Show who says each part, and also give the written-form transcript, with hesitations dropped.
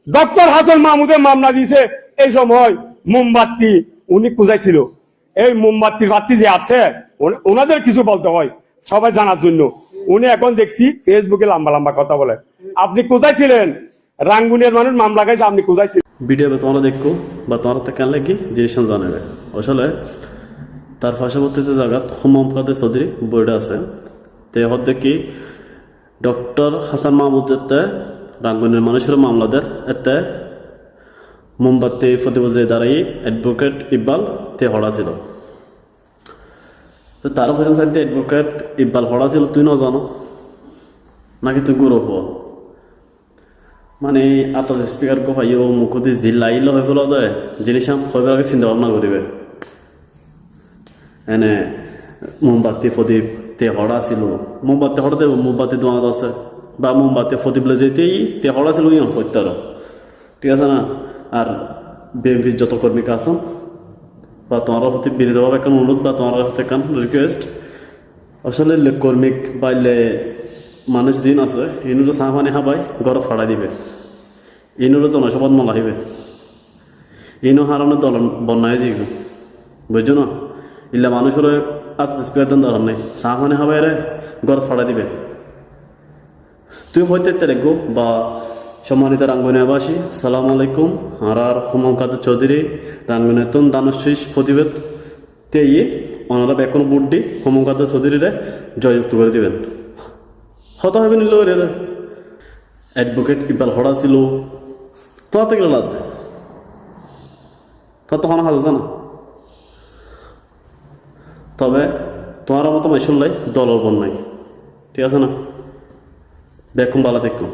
Speaker 1: Doctor Hasan মাহমুদের মামলা দিয়েছে এই সময় মোমবাতি উনি খুঁজাইছিল। এই মোমবাতির বাতি যে আছে ওনাদের কিছু বলতে হয় সবাই জানার জন্য। উনি এখন দেখছি ফেসবুকে লম্বা লম্বা কথা বলে। আপনি কোথায় ছিলেন? রাঙ্গুনিয়ার মানুষ মামলা গাইছে, আপনি কোথায় ছিলেন?
Speaker 2: ভিডিও তোমরা দেখো বা তোমরা তো কেন লাগি জিনিস জানাবে। আসলে তার পার্শ্ববর্তীতে জায়গা হুমাম কাদের চৌধুরী বইটা আছে তে হদ দেখি ডক্টর হাসান মাহমুদ যেতে রাঙ্গুনিয়ার মানুষের মামলাদের এতে মোমবাতি প্রতিবজে দাঁড়াই অ্যাডভোকেট ইকবাল তে হড়া ছিল। তো তার হইলাম সাইতে অ্যাডভোকেট ইকবাল হড়া ছিল তুই না জানো নাকি তুই গৌরব হওয়া মানে আত স্পিকার কো ভাইও মুখতে জিল্লাইল হয়ে গেল দে জিনিস হইবার আগে চিন্তা ভাবনা করিবে এনে মোমবাতি প্রদীপ তে হড়া ছিল। মোমবাতি হড়াতে মোমবাতি দোয়াত আছে বা মোমবাতি প্রদীপ লে যেতেই তে হড়া ছিল ইয়ন করতে আরো ঠিক আছে না। আর বিএনপির যত কর্মীকে আছেন বা তোমার প্রতি বিনীতভাবে একটা অনুরোধ বা তোমার হাতে একটা রিকোয়েস্ট আসলে কর্মিক বাইলে মানুষ দিন আছে ইনুরো চাহ পানি খাবাই ঘরত ফাড়াই দিবে ইনুরো জনসভাত মলাহিবে ইনো হারানো দল বন্যায় যাইব বুঝছো না। ইল্লা মানুষের আস্তে স্পিকার দরকার নেই চাহ পানি খাবাই রে ঘরত ফাড়াই দিবে। তুই হইতে দেখো বা সম্মানিত রাঙ্গুনিয়াবাসী সালাম আলাইকুম। আর হুমাম কাদের চৌধুরী রাঙ্গুনিয়াতন দানশীষ প্রতিবেদ তেয়ে ওনারা বেকন বুড্ডি হুমাম কাদের চৌধুরীরে জয়যুক্ত করে দিবেন। হত হবে নিল রে অ্যাডভোকেট ইকবাল হড়া ছিল তোতে গেল লাদ তখন হাজ না। তবে তোমার মতো মাইশুল্লাই দলের বন নাই ঠিক আছে না। বেকুম বালা দেখুন।